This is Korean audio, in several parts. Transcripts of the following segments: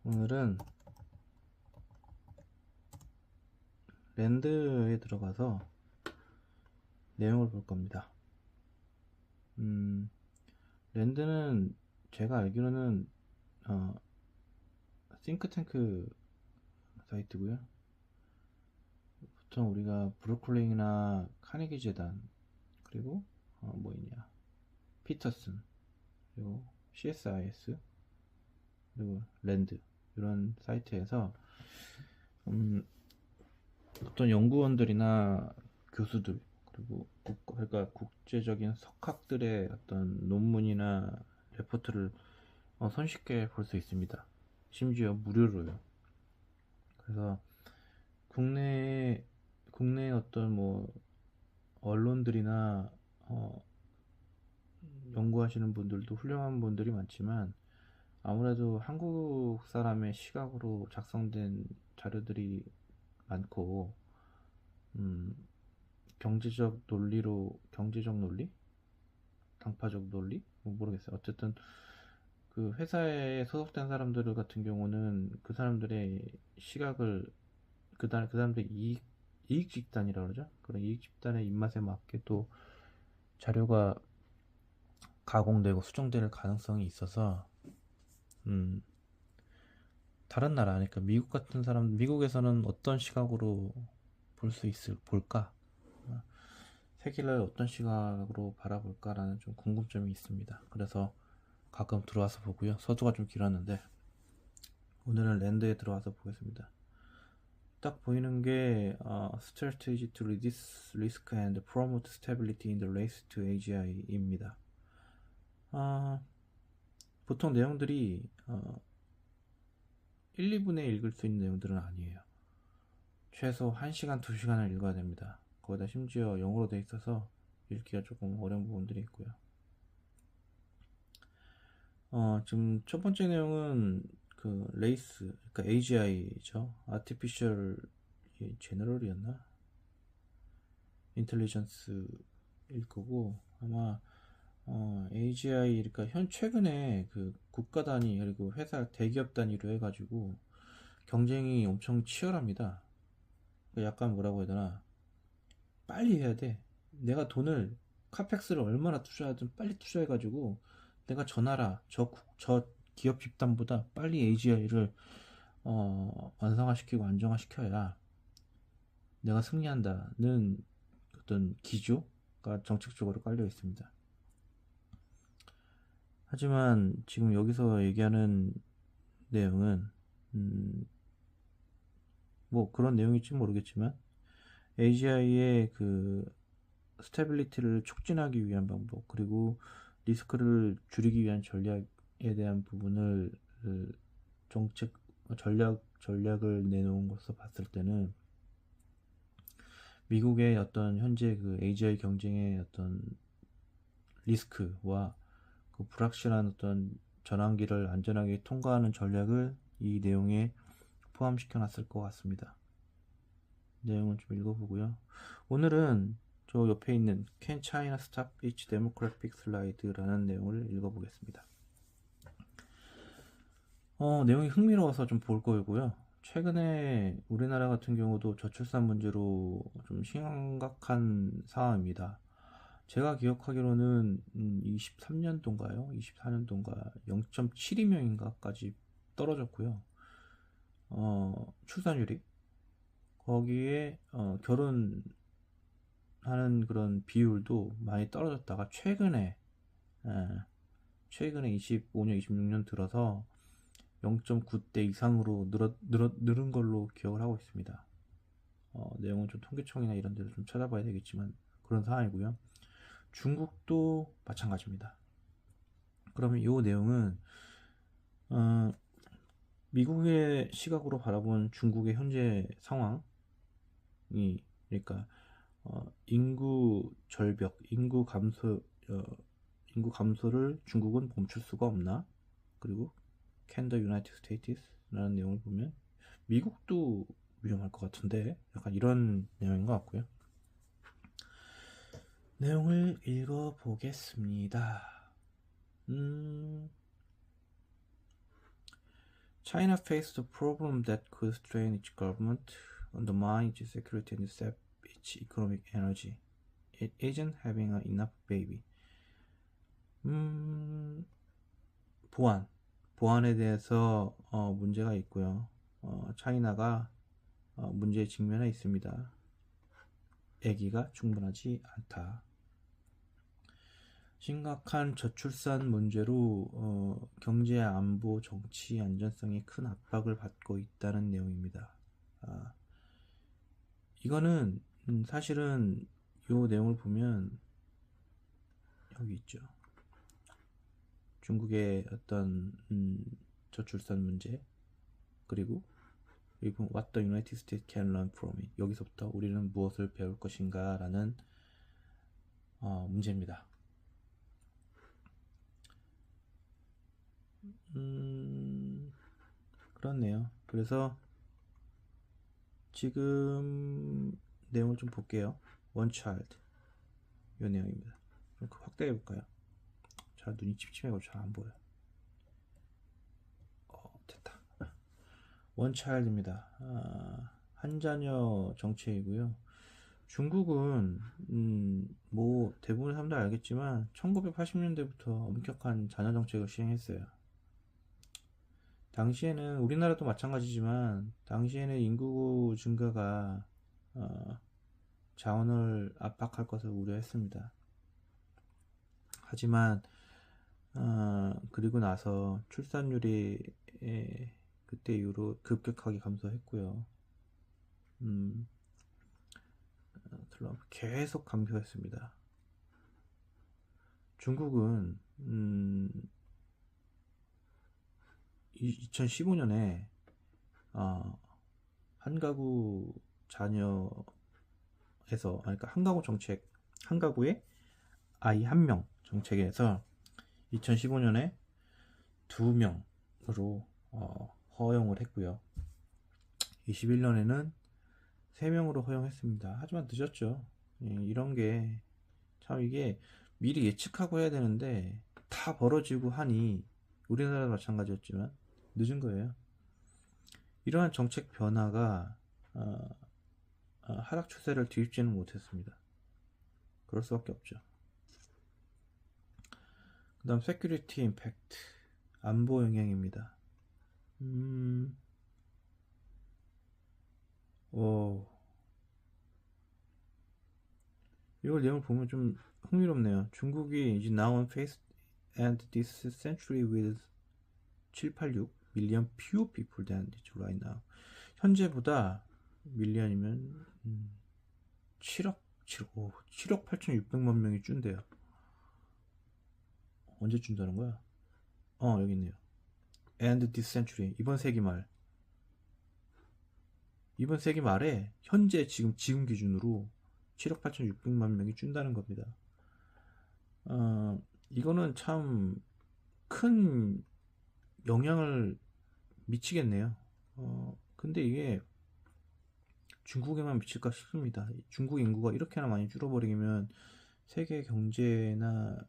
오늘은 랜드에 들어가서 내용을 볼 겁니다. 랜드는 제가 알기로는 싱크탱크 사이트고요. 보통 우리가 브루클린이나 카네기 재단, 그리고 뭐 있냐, 피터슨, 그리고 CSIS, 그리고 랜드, 이런 사이트에서 어떤 연구원들이나 교수들, 그리고 그러니까 국제적인 석학들의 어떤 논문이나 레포트를 손쉽게 볼 수 있습니다. 심지어 무료로요. 그래서 국내 어떤 뭐 언론들이나 연구하시는 분들도 훌륭한 분들이 많지만, 아무래도 한국 사람의 시각으로 작성된 자료들이 많고, 경제적 논리, 당파적 논리, 뭐 모르겠어요. 어쨌든 그 회사에 소속된 사람들 같은 경우는 그 사람들의 시각을, 그 사람들의 이익 집단이라고 그러죠. 그런 이익 집단의 입맛에 맞게 또 자료가 가공되고 수정될 가능성이 있어서, 다른 나라, 그러니까 미국 같은 미국에서는 어떤 시각으로 볼까? 세계를 어떤 시각으로 바라볼까라는 좀 궁금점이 있습니다. 그래서 가끔 들어와서 보고요. 서두가 좀 길었는데 오늘은 랜드에 들어와서 보겠습니다. 딱 보이는 게 Strategy to Reduce Risk and Promote Stability in the Race to AGI입니다. 보통 내용들이 1, 2분에 읽을 수 있는 내용들은 아니에요. 최소 1시간, 2시간을 읽어야 됩니다. 거기다 심지어 영어로 돼 있어서 읽기가 조금 어려운 부분들이 있고요. 지금 첫 번째 내용은 그 레이스, 그러니까 AGI죠. Artificial General이었나? Intelligence일 거고, 아마 AGI, 그러니까 최근에 그 국가 단위, 그리고 회사 대기업 단위로 해가지고 경쟁이 엄청 치열합니다. 약간 뭐라고 해야 되나, 빨리 해야 돼. 내가 돈을, 카펙스를 얼마나 투자하든 빨리 투자해가지고 내가 저 나라, 저 기업 집단보다 빨리 AGI를 완성화시키고 안정화시켜야 내가 승리한다는 어떤 기조가 정책적으로 깔려 있습니다. 하지만 지금 여기서 얘기하는 내용은 뭐 그런 내용일지 모르겠지만, AGI의 그 스테빌리티를 촉진하기 위한 방법, 그리고 리스크를 줄이기 위한 전략에 대한 부분을 정책 전략을 내놓은 것으로 봤을 때는, 미국의 어떤 현재 그 AGI 경쟁의 어떤 리스크와 그 불확실한 어떤 전환기를 안전하게 통과하는 전략을 이 내용에 포함시켜 놨을 것 같습니다. 내용을 좀 읽어보고요. 오늘은 저 옆에 있는 Can China Stop Its Demographic Slide라는 내용을 읽어보겠습니다. 내용이 흥미로워서 좀 볼 거고요. 최근에 우리나라 같은 경우도 저출산 문제로 좀 심각한 상황입니다. 제가 기억하기로는 23년도인가요? 24년도인가 0.72명인가까지 떨어졌고요. 출산율이 거기에 결혼하는 그런 비율도 많이 떨어졌다가 최근에 25년, 26년 들어서 0.9대 이상으로 늘은 걸로 기억을 하고 있습니다. 내용은 좀 통계청이나 이런 데서 좀 찾아봐야 되겠지만 그런 상황이고요. 중국도 마찬가지입니다. 그러면 이 내용은 미국의 시각으로 바라본 중국의 현재 상황이, 그러니까 인구 절벽, 인구 감소를 중국은 멈출 수가 없나? 그리고 Can the United States라는 내용을 보면 미국도 위험할 것 같은데, 약간 이런 내용인 것 같고요. 내용을 읽어보겠습니다. China faced a problem that could strain its government, undermine its security, and sap its economic energy. It isn't having enough baby. 보안에 대해서 문제가 있고요. 차이나가 문제에 직면해 있습니다. 아기가 충분하지 않다. 심각한 저출산 문제로 경제, 안보, 정치, 안전성이 큰 압박을 받고 있다는 내용입니다. 이거는 사실은 이 내용을 보면 여기 있죠. 중국의 어떤 저출산 문제, 그리고 What the United States can learn from it. 여기서부터 우리는 무엇을 배울 것인가 라는 문제입니다. 그렇네요. 그래서 지금 내용을 좀 볼게요. One child 이 내용입니다. 좀 확대해 볼까요? 잘 눈이 침침해가지고 잘 안 보여요. 됐다. One child입니다. 한 자녀 정책이고요. 중국은 뭐 대부분의 사람들 알겠지만 1980년대부터 엄격한 자녀 정책을 시행했어요. 당시에는 우리나라도 마찬가지지만 당시에는 인구 증가가 자원을 압박할 것을 우려했습니다. 하지만 그리고 나서 출산율이 그때 이후로 급격하게 감소했고요. 트럼프 계속 강조했습니다. 중국은 2015년에 한 가구 자녀에서, 그러니까 한 가구 정책, 한 가구에 아이 한 명 정책에서 2015년에 2명으로 허용을 했고요. 21년에는 3명으로 허용했습니다. 하지만 늦었죠. 이런 게 참 이게 미리 예측하고 해야 되는데 다 벌어지고 하니 우리나라도 마찬가지였지만 늦은 거예요. 이러한 정책 변화가 하락 추세를 뒤집지는 못했습니다. 그럴 수밖에 없죠. 그 다음 Security Impact, 안보 영향입니다. 이걸 내용을 보면 좀 흥미롭네요. 중국이 이제 now on face and this century with 786 million fewer people than it right now. 현재보다 밀리언이면 7억 8,600만 명이 준대요. 언제 준다는 거야? 여기 있네요. And this century, 이번 세기 말에 현재 지금 기준으로 7억 8,600만 명이 준다는 겁니다. 이거는 참 큰 영향을 미치겠네요. 근데 이게 중국에만 미칠까 싶습니다. 중국 인구가 이렇게나 많이 줄어버리면 세계 경제나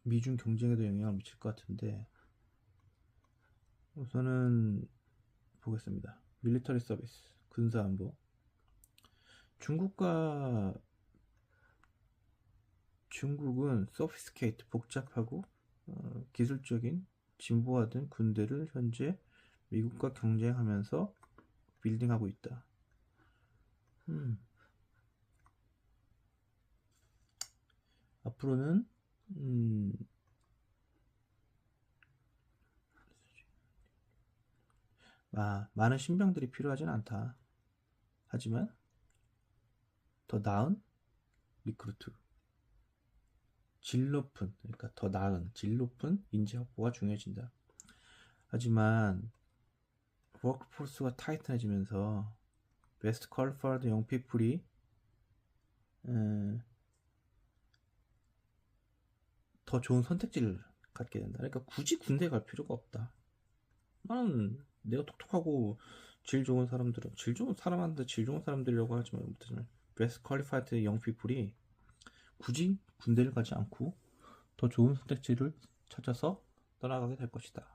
미중 경쟁에도 영향을 미칠 것 같은데, 우선은 보겠습니다. 밀리터리 서비스, 군사안보. 중국은 sophisticated, 복잡하고 기술적인 진보화된 군대를 현재 미국과 경쟁하면서 빌딩하고 있다. 앞으로는 많은 신병들이 필요하진 않다. 하지만 더 나은 리크루트, 그러니까 더 나은 질 높은 인재 확보가 중요해진다. 하지만 워크포스가 타이트해지면서 베스트 퀄리파이드 영 피플이 더 좋은 선택지를 갖게 된다. 그러니까 굳이 군대 갈 필요가 없다. 나는 내가 똑똑하고 질 좋은 사람들이라고 하지만 못하지만 베스트 퀄리파이드 영 피플이 굳이 군대를 가지 않고 더 좋은 선택지를 찾아서 떠나가게 될 것이다.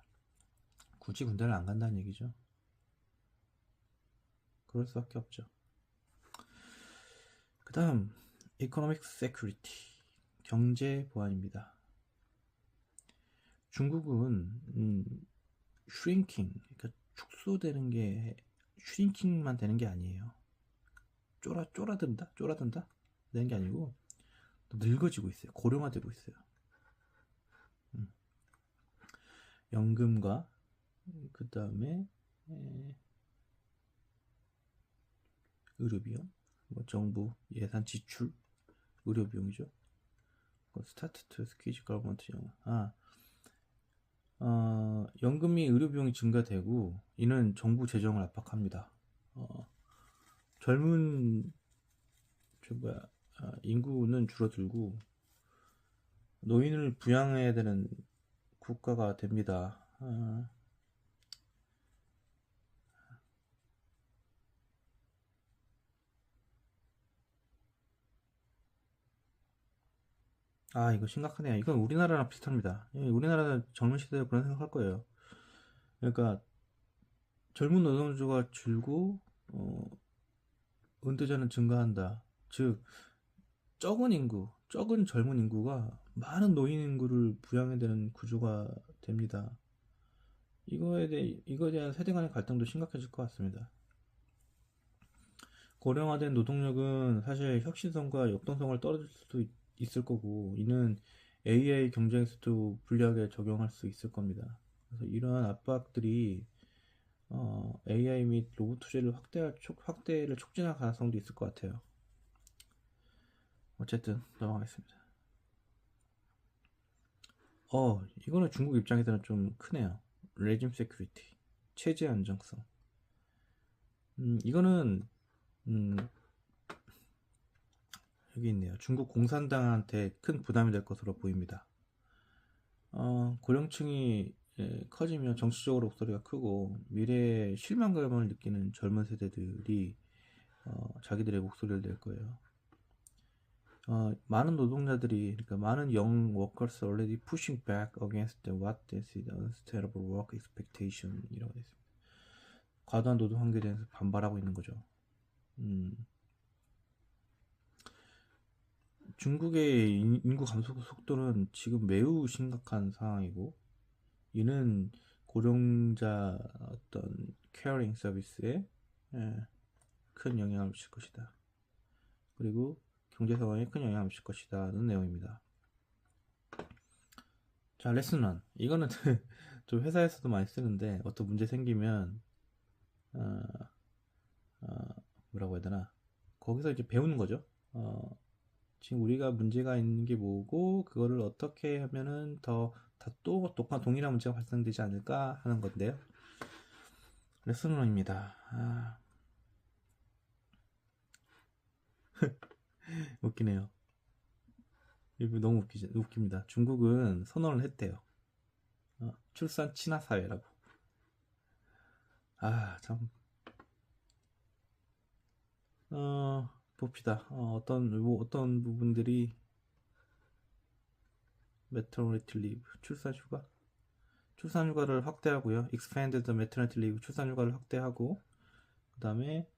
굳이 군대를 안 간다는 얘기죠. 그럴 수밖에 없죠. 그 다음 economic security, 경제 보안입니다. 중국은 shrinking, 그러니까 축소되는 게 shrinking만 되는 게 아니에요. 쪼라든다 되는 게 아니고 늙어지고 있어요. 고령화되고 있어요. 연금과 그 다음에 의료비용, 뭐 정부 예산 지출, 의료비용이죠. 스타트 투 스퀴즈 거버먼트 연금이 의료비용이 증가되고 이는 정부 재정을 압박합니다. 젊은 인구는 줄어들고 노인을 부양해야 되는 국가가 됩니다. 이거 심각하네요. 이건 우리나라랑 비슷합니다. 우리나라는 젊은 시대에 그런 생각할 거예요. 그러니까 젊은 노동조가 줄고 은퇴자는 증가한다. 즉 적은 젊은 인구가 많은 노인 인구를 부양해야 되는 구조가 됩니다. 이거에 대한 세대 간의 갈등도 심각해질 것 같습니다. 고령화된 노동력은 사실 혁신성과 역동성을 떨어질 수도 있을 거고, 이는 AI 경쟁에서도 불리하게 적용할 수 있을 겁니다. 그래서 이러한 압박들이 AI 및 로봇 투자를 확대를 촉진할 가능성도 있을 것 같아요. 어쨌든 넘어가겠습니다. 이거는 중국 입장에서는 좀 크네요. 레짐 세큐리티, 체제 안정성. 이거는 여기 있네요. 중국 공산당한테 큰 부담이 될 것으로 보입니다. 고령층이 커지면 정치적으로 목소리가 크고 미래에 실망감을 느끼는 젊은 세대들이 자기들의 목소리를 낼 거예요. 많은 노동자들이, 그러니까 많은 young workers already pushing back against what is unsustainable work expectation 이라고 되어 있습니다. 과도한 노동 환경에 대해서 반발하고 있는 거죠. 중국의 인구 감소 속도는 지금 매우 심각한 상황이고, 이는 고령자 어떤 케어링 서비스에 큰 영향을 미칠 것이다. 그리고 경제 상황에 큰 영향을 미칠 것이다는 내용입니다. 자, 레슨 1. 이거는 좀 회사에서도 많이 쓰는데, 어떤 문제 생기면 뭐라고 해야 되나, 거기서 이제 배우는 거죠. 지금 우리가 문제가 있는 게 뭐고, 그거를 어떻게 하면은 또 동일한 문제가 발생되지 않을까 하는 건데요. 레슨 1입니다. 웃기네요. 이거 너무 웃깁니다. 중국은 선언을 했대요. 출산 친화 사회라고. 참. 봅시다. 어떤 부분들이 maternity leave, 출산휴가를 확대하고요. expand the maternity leave, 출산휴가를 확대하고, 그 다음에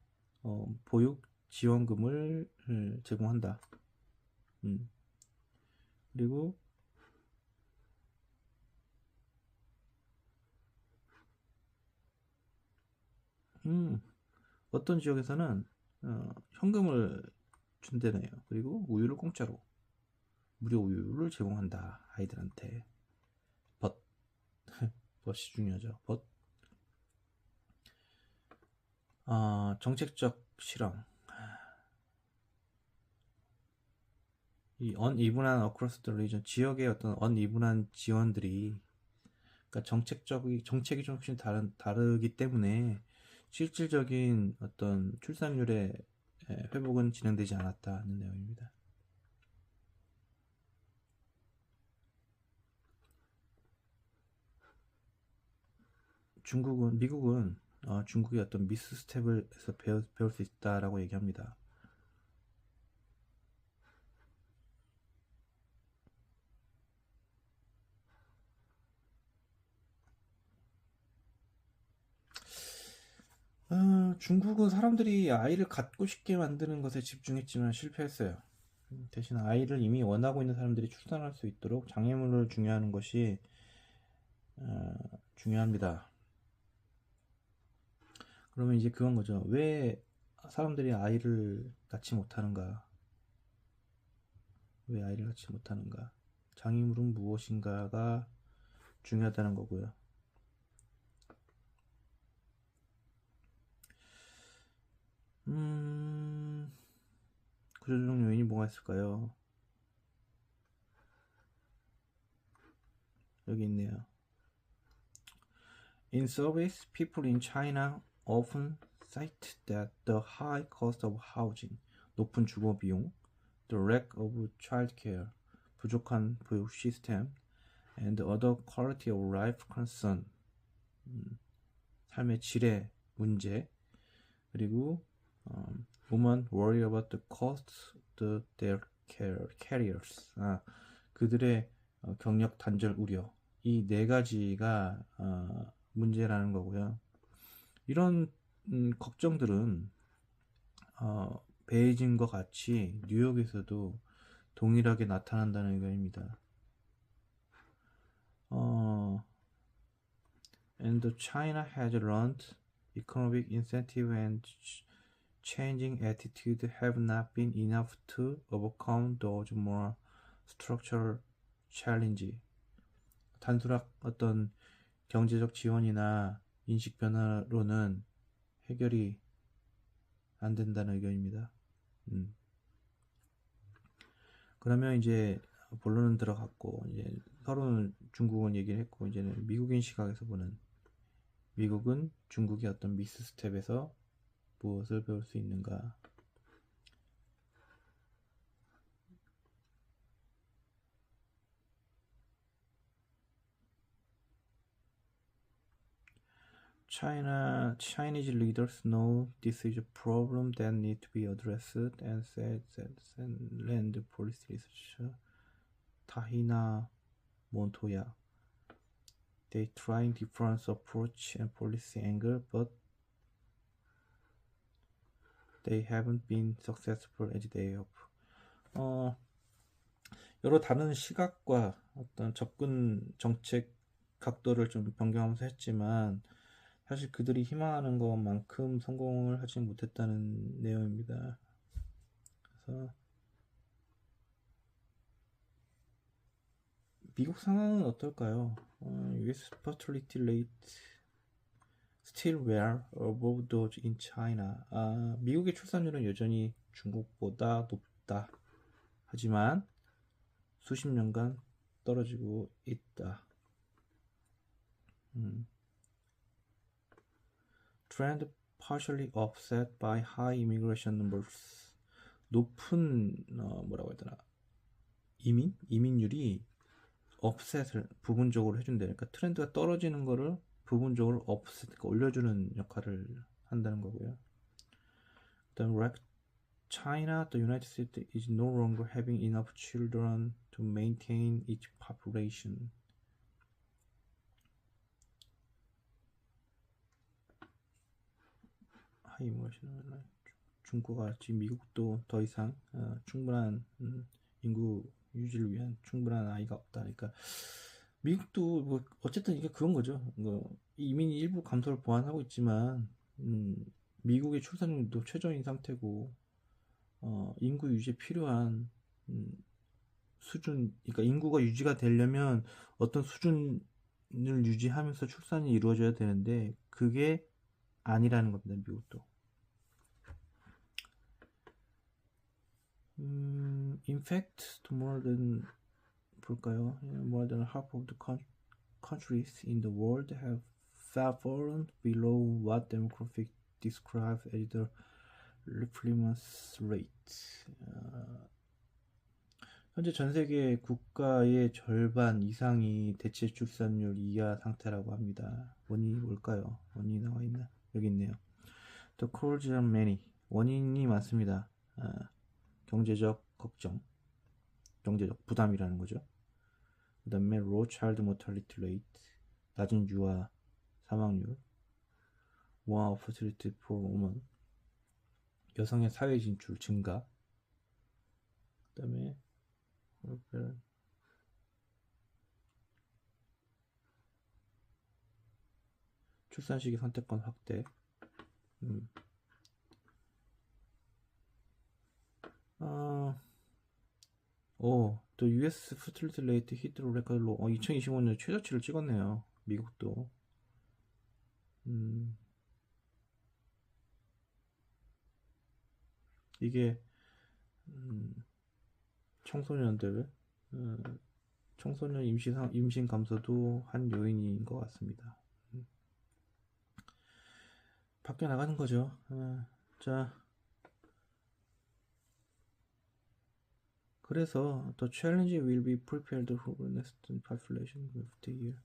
보육 지원금을 제공한다. 그리고 어떤 지역에서는 현금을 준대네요. 그리고 우유를 공짜로, 무료 우유를 제공한다, 아이들한테. 벗이 중요하죠. 정책적 실험. 이 uneven한 across the region, 지역의 어떤 uneven한 지원들이, 그러니까 정책이 조금씩 다르기 때문에 실질적인 어떤 출산율의 회복은 진행되지 않았다는 내용입니다. 미국은 중국의 어떤 미스 스텝에서 배울 수 있다라고 얘기합니다. 중국은 사람들이 아이를 갖고 싶게 만드는 것에 집중했지만 실패했어요. 대신 아이를 이미 원하고 있는 사람들이 출산할 수 있도록 장애물을 중요하는 것이 중요합니다. 그러면 이제 그건 거죠. 왜 사람들이 아이를 낳지 못하는가? 왜 아이를 낳지 못하는가? 장애물은 무엇인가가 중요하다는 거고요. 구조조정 요인이 뭐가 있을까요? 여기 있네요. In service, people in China often cite that the high cost of housing, 높은 주거 비용, the lack of childcare, 부족한 보육 시스템, and other quality of life concern, 삶의 질의 문제, 그리고 women worry about the cost of their careers, 그들의 경력 단절 우려, 이 네 가지가 문제라는 거고요. 이런 걱정들은 베이징과 같이 뉴욕에서도 동일하게 나타난다는 의견입니다. And China has learned economic incentive and changing attitude have not been enough to overcome those more structural challenge. 단순한 어떤 경제적 지원이나 인식 변화로는 해결이 안 된다는 의견입니다. 그러면 이제 본론은 들어갔고, 이제 서로는 중국은 얘기를 했고, 이제는 미국인 시각에서 보는, 미국은 중국의 어떤 미스 스텝에서 무엇을 배울 수 있는가? Chinese leaders know this is a problem that needs to be addressed, and said land policy researcher Tahina Montoya. They trying different approach and policy angle, but they haven't been successful as they hope. 여러 다른 시각과 어떤 접근 정책 각도를 좀 변경하면서 했지만 사실 그들이 희망하는 것만큼 성공을 하지 못했다는 내용입니다. 그래서 미국 상황은 어떨까요? US fertility rate still well above those in China. 미국의 출산율은 여전히 중국보다 높다. 하지만 수십 년간 떨어지고 있다. Trend partially offset by high immigration numbers. 높은 뭐라고 해야 되나? 이민율이 offset을 부분적으로 해준대. 그러니까 트렌드가 떨어지는 거를 부분적으로 offset, 그러니까 올려주는 역할을 한다는 거고요. 그다음 China, the United States is no longer having enough children to maintain its population. 중국과 지금 미국도 더 이상 충분한 인구 유지를 위한 충분한 아이가 없다. 그러니까 미국도 뭐 어쨌든 이게 그런 거죠. 이민이 일부 감소를 보완하고 있지만 미국의 출산율도 최저인 상태고 인구 유지에 필요한 수준, 그러니까 인구가 유지가 되려면 어떤 수준을 유지하면서 출산이 이루어져야 되는데 그게 아니라는 겁니다. 미국도. In fact, more than half of the countries in the world have fallen below what demographics describe as the replenishment rate. 현재 전 세계 국가의 절반 이상이 대체 출산율 이하 상태라고 합니다. 원인이 뭘까요? 원인이 나와 있나? 여기 있네요. The causes are many. 원인이 많습니다. 경제적 걱정, 경제적 부담이라는 거죠. 그 다음에 low child mortality rate, 낮은 유아 사망률, more opportunity for women. 여성의 사회 진출 증가. 그다음에 출산 시기 선택권 확대. 또 US fertility rate hit record low. 2025년 최저치를 찍었네요. 미국도. 이게 청소년들 청소년 임신 감소도 한 요인인 것 같습니다. 밖에 나가는 거죠. 자, 그래서 the challenge will be prepared for the next population of the year.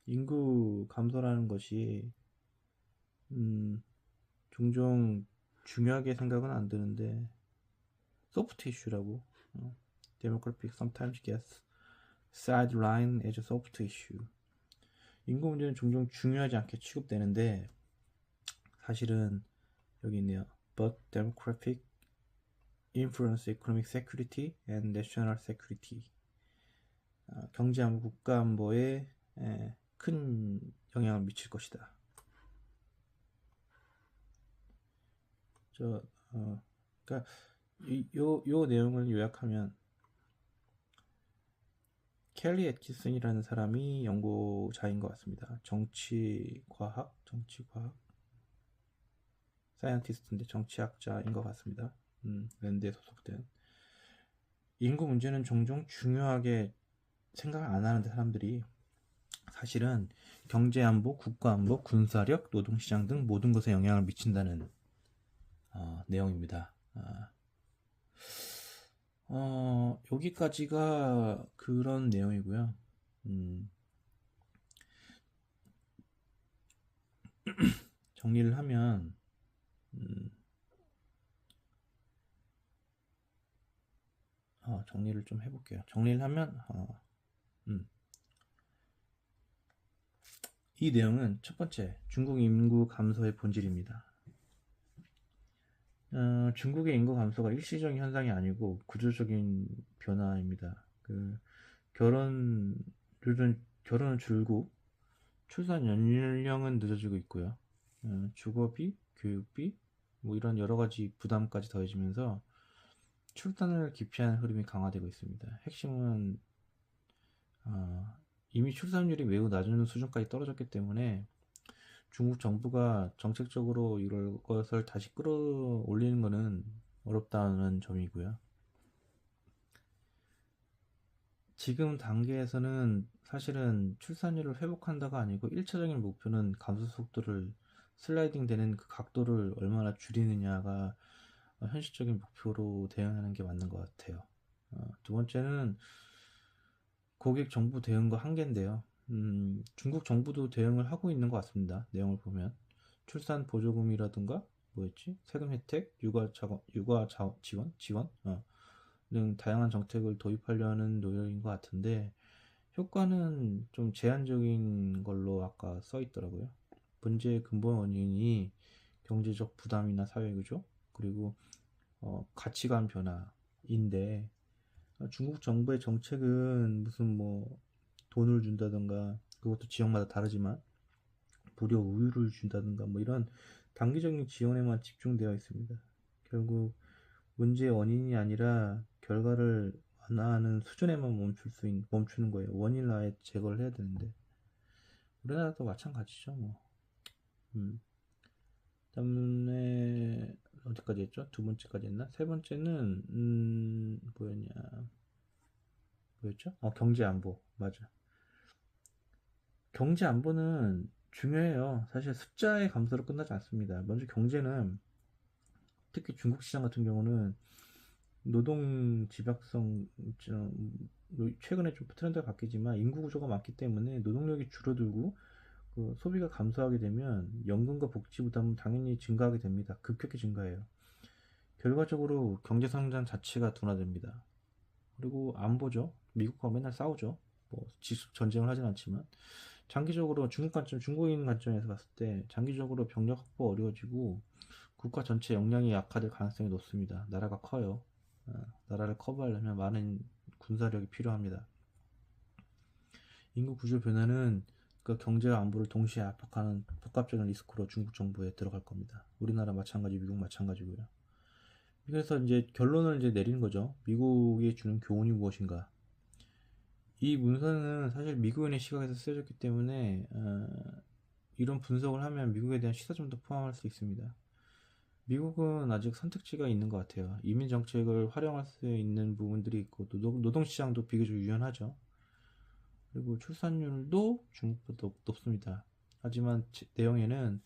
인구 감소라는 것이 종종 중요하게 생각은 안 드는데 소프트 이슈라고. Demographic sometimes gets sidelined as a soft issue. 인구 문제는 종종 중요하지 않게 취급되는데 사실은 여기 있네요. But demographic influence economic security and national security. 경제안보, 국가안보에 큰 영향을 미칠 것이다. 그러니까 요 내용을 요약하면 켈리 애트킨슨이라는 사람이 연구자인 것 같습니다. 정치과학 사이언티스트인데 정치학자인 것 같습니다. 랜드에 소속된. 인구 문제는 종종 중요하게 생각을 안 하는데 사람들이 사실은 경제안보, 국가안보, 군사력, 노동시장 등 모든 것에 영향을 미친다는 내용입니다. 여기까지가 그런 내용이고요. 정리를 하면 정리를 좀 해볼게요. 정리를 하면 이 내용은 첫 번째, 중국 인구 감소의 본질입니다. 중국의 인구 감소가 일시적인 현상이 아니고 구조적인 변화입니다. 결혼은 줄고 출산 연령은 늦어지고 있고요. 주거비, 교육비, 뭐 이런 여러 가지 부담까지 더해지면서 출산을 기피하는 흐름이 강화되고 있습니다. 핵심은 이미 출산율이 매우 낮은 수준까지 떨어졌기 때문에 중국 정부가 정책적으로 이럴 것을 다시 끌어올리는 것은 어렵다는 점이고요. 지금 단계에서는 사실은 출산율을 회복한다가 아니고 1차적인 목표는 감소 속도를 슬라이딩 되는 그 각도를 얼마나 줄이느냐가 현실적인 목표로 대응하는 게 맞는 것 같아요. 두 번째는 고객 정부 대응과 한계인데요. 중국 정부도 대응을 하고 있는 것 같습니다. 내용을 보면 출산 보조금이라든가 뭐였지? 세금 혜택, 육아 지원 등 다양한 정책을 도입하려는 노력인 것 같은데 효과는 좀 제한적인 걸로 아까 써 있더라고요. 문제의 근본 원인이 경제적 부담이나 사회구조 그리고 가치관 변화인데 중국 정부의 정책은 무슨 뭐 돈을 준다든가 그것도 지역마다 다르지만 무료 우유를 준다든가 뭐 이런 단기적인 지원에만 집중되어 있습니다. 결국 문제의 원인이 아니라 결과를 완화하는 수준에만 멈추는 거예요. 원인을 아예 제거를 해야 되는데 우리나라도 마찬가지죠. 뭐. 그다음에 어디까지 했죠? 두 번째까지 했나? 세 번째는 뭐였죠? 경제 안보 맞아. 경제 안보는 중요해요. 사실 숫자의 감소로 끝나지 않습니다. 먼저 경제는 특히 중국 시장 같은 경우는 노동 집약성 최근에 좀 트렌드가 바뀌지만 인구 구조가 많기 때문에 노동력이 줄어들고 그 소비가 감소하게 되면 연금과 복지 부담은 당연히 증가하게 됩니다. 급격히 증가해요. 결과적으로 경제 성장 자체가 둔화됩니다. 그리고 안보죠. 미국과 맨날 싸우죠. 뭐 지속 전쟁을 하진 않지만 장기적으로 중국인 관점에서 봤을 때 장기적으로 병력 확보 어려워지고 국가 전체 역량이 약화될 가능성이 높습니다. 나라가 커요. 나라를 커버하려면 많은 군사력이 필요합니다. 인구 구조 변화는 그 경제와 안보를 동시에 압박하는 복합적인 리스크로 중국 정부에 들어갈 겁니다. 우리나라 마찬가지, 미국 마찬가지고요. 그래서 이제 결론을 이제 내리는 거죠. 미국이 주는 교훈이 무엇인가? 이 문서는 사실 미국인의 시각에서 쓰여졌기 때문에 이런 분석을 하면 미국에 대한 시사점도 포함할 수 있습니다. 미국은 아직 선택지가 있는 것 같아요. 이민 정책을 활용할 수 있는 부분들이 있고 노동시장도 비교적 유연하죠. 그리고 출산율도 중국보다 높습니다. 하지만 내용에는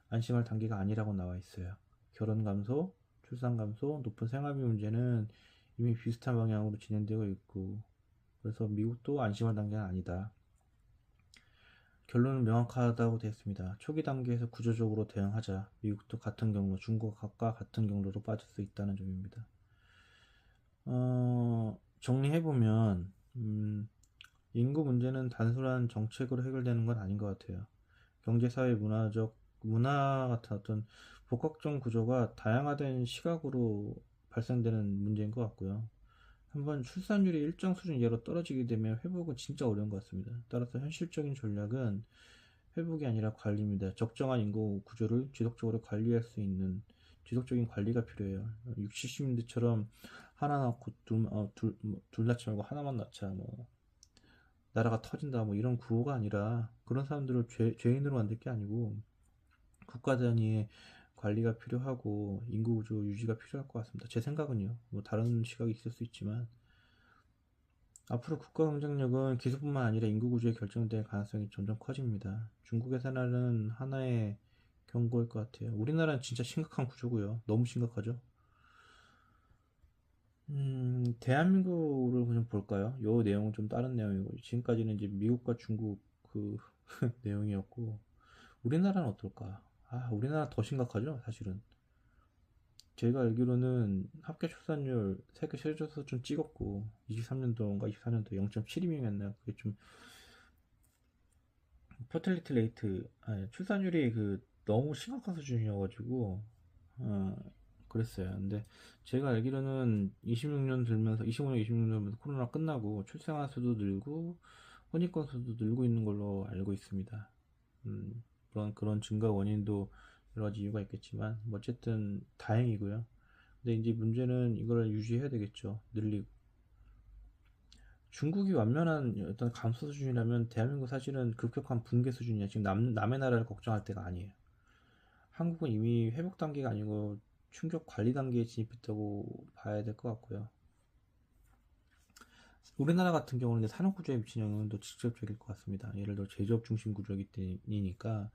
안심할 단계가 아니라고 나와 있어요. 결혼 감소, 출산 감소, 높은 생활비 문제는 이미 비슷한 방향으로 진행되고 있고 그래서 미국도 안심할 단계는 아니다. 결론은 명확하다고 되었습니다. 초기 단계에서 구조적으로 대응하자. 미국도 같은 경로, 중국과 같은 경로로 빠질 수 있다는 점입니다. 정리해보면 인구 문제는 단순한 정책으로 해결되는 건 아닌 것 같아요. 경제, 사회, 문화 같은 어떤 복합적 구조가 다양화된 시각으로 발생되는 문제인 것 같고요. 한번 출산율이 일정 수준 이하로 떨어지게 되면 회복은 진짜 어려운 것 같습니다. 따라서 현실적인 전략은 회복이 아니라 관리입니다. 적정한 인구 구조를 지속적으로 관리할 수 있는 지속적인 관리가 필요해요. 60, 70년대처럼 하나 낳고 둘 낳지 말고 하나만 낳자 뭐 나라가 터진다 뭐 이런 구호가 아니라 그런 사람들을 죄인으로 만들 게 아니고 국가 단위의 관리가 필요하고 인구 구조 유지가 필요할 것 같습니다. 제 생각은요. 뭐 다른 시각이 있을 수 있지만 앞으로 국가 경쟁력은 기술뿐만 아니라 인구 구조에 결정될 가능성이 점점 커집니다. 중국의 산하는 하나의 경고일 것 같아요. 우리나라는 진짜 심각한 구조고요. 너무 심각하죠. 대한민국을 좀 볼까요? 요 내용은 좀 다른 내용이고 지금까지는 이제 미국과 중국 그 내용이었고 우리나라는 어떨까? 우리나라 더 심각하죠, 사실은. 제가 알기로는 합계 출산율 세계 최저수 좀 찍었고 23년도인가 24년도 0.72명이었나 그게 좀 퍼틸리티 레이트 출산율이 그 너무 심각한 수준이어가지고 어 그랬어요. 근데 제가 알기로는 26년 들면서 25년 26년 들면서 코로나 끝나고 출생아 수도 늘고 혼인권 수도 늘고 있는 걸로 알고 있습니다. 물론 그런 증가 원인도 여러 가지 이유가 있겠지만 뭐 어쨌든 다행이고요. 근데 이제 문제는 이걸 유지해야 되겠죠. 늘리고. 중국이 완면한 어떤 감소 수준이라면 대한민국 사실은 급격한 붕괴 수준이야. 지금 남의 나라를 걱정할 때가 아니에요. 한국은 이미 회복 단계가 아니고 충격 관리 단계에 진입했다고 봐야 될 것 같고요. 우리나라 같은 경우는 산업 구조에 미친 영향도 직접적일 것 같습니다. 예를 들어 제조업 중심 구조이기 때문이니까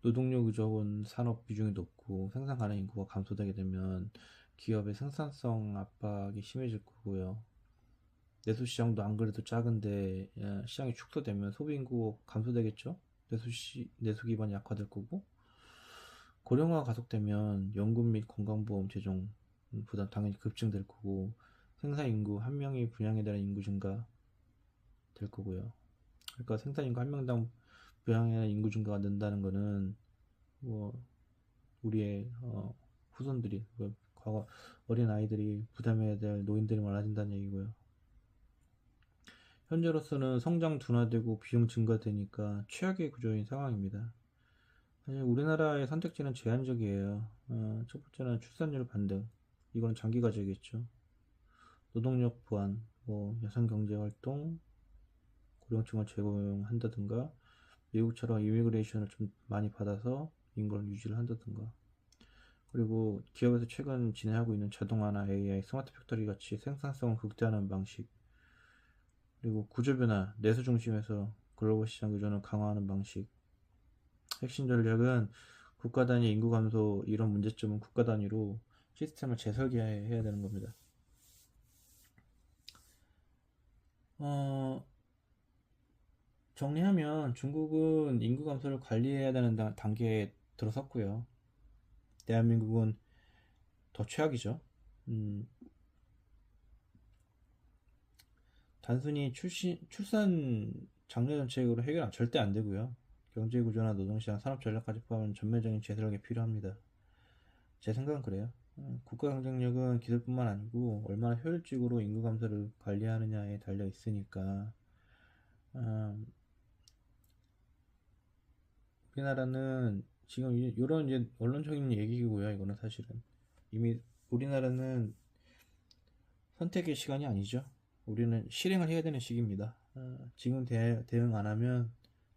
노동력 의존 산업 비중이 높고 생산 가능 인구가 감소되게 되면 기업의 생산성 압박이 심해질 거고요. 내수 시장도 안 그래도 작은데 시장이 축소되면 소비 인구 감소되겠죠? 내수 기반이 약화될 거고 고령화가 가속되면 연금 및 건강보험 재정 부담 당연히 급증될 거고 생산 인구 한 명이 부양에 대한 인구 증가 될 거고요. 그러니까 생산 인구 한 명당 부양에 대한 인구 증가가 는다는 거는 뭐 우리의 후손들이 과거 어린 아이들이 부담해야 될 노인들이 많아진다는 얘기고요. 현재로서는 성장 둔화되고 비용 증가되니까 최악의 구조인 상황입니다. 사실 우리나라의 선택지는 제한적이에요. 첫 번째는 출산율 반등. 이거는 장기 과제겠죠. 노동력 보완, 뭐 여성경제활동, 고령층을 재고용한다든가 미국처럼 이미그레이션을 좀 많이 받아서 인구를 유지를 한다든가 그리고 기업에서 최근 진행하고 있는 자동화나 AI, 스마트 팩토리 같이 생산성을 극대화하는 방식 그리고 구조 변화, 내수 중심에서 글로벌 시장 의존을 강화하는 방식 핵심 전략은 국가 단위 인구 감소 이런 문제점은 국가 단위로 시스템을 재설계해야 되는 겁니다. 정리하면 중국은 인구 감소를 관리해야 되는 단계에 들어섰고요. 대한민국은 더 최악이죠. 음, 단순히 출산 장려 정책으로 해결은 절대 안 되고요. 경제 구조나 노동시장, 산업 전략까지 포함한 전면적인 재설계 필요합니다. 제 생각은 그래요. 국가 경쟁력은 기술뿐만 아니고 얼마나 효율적으로 인구 감소를 관리하느냐에 달려 있으니까 음, 우리나라는 지금 이런 이제 언론적인 얘기고요. 이거는 사실은 이미 우리나라는 선택의 시간이 아니죠. 우리는 실행을 해야 되는 시기입니다. 지금 대응 안 하면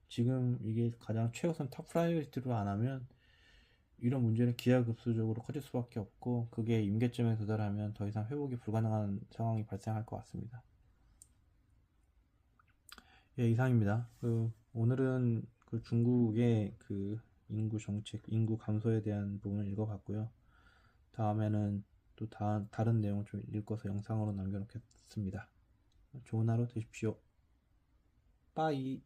지금 이게 가장 최우선 탑 프라이어리티로 안 하면 이런 문제는 기하급수적으로 커질 수밖에 없고 그게 임계점에 도달하면 더 이상 회복이 불가능한 상황이 발생할 것 같습니다. 예, 이상입니다. 오늘은 그 중국의 그 인구 정책, 인구 감소에 대한 부분을 읽어봤고요. 다음에는 또 다른 내용을 좀 읽어서 영상으로 남겨놓겠습니다. 좋은 하루 되십시오. 빠이.